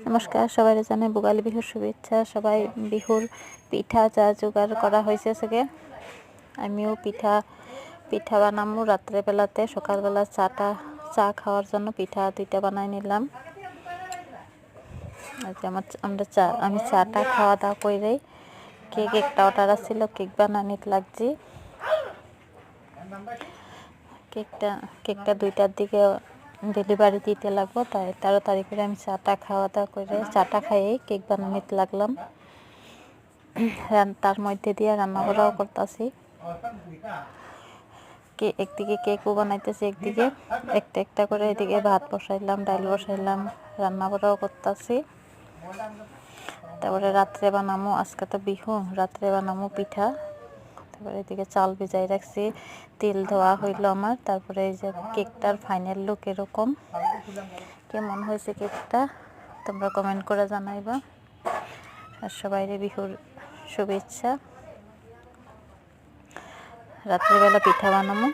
নমস্কার, সবাই জানাই ভোগালী বিহুর শুভেচ্ছা। সবাই বিহুর পিঠা যা জোগাড় করা হয়েছে সঙ্গে আমিও পিঠা বানাবো রাত্রেবেলাতে। সকালবেলা চা খাওয়ার জন্য পিঠা 2টা বানাই নিলাম। আমি চাটা খাওয়া দাওয়া করেই কেক একটা অর্ডার আসছিল, কেক বানানিতে লাগছি। কেকটা 2টার দিকে ডেলিভারি দিতে লাগবো, তাই 13 তারিখে আমি চাটা খাওয়া দাওয়া করে চাটা খাইয়েই কেক বানানিতে লাগলাম। তার মধ্যে দিয়ে রান্না করাও করতেছি। একদিকে কেকও বানাইতেছি, একদিকে একটা করে এদিকে ভাত বসাইলাম, ডাল বসাইলাম, রান্না করাও করতেছি। তারপরে রাত্রে বানামো, আজকে তো বিহু, রাত্রে বানামো পিঠা। তারপরে এদিকে চাল ভিজাই রাখছি, তেল ধোয়া হইল আমার। তারপরে এই যে কেকটার ফাইনাল লুক এরকম। কেমন হয়েছে কেকটা তোমরা কমেন্ট করে জানাইবা। আর সবাইরে বিহুর শুভেচ্ছা। রাত্রিবেলা পিঠা বানাবো।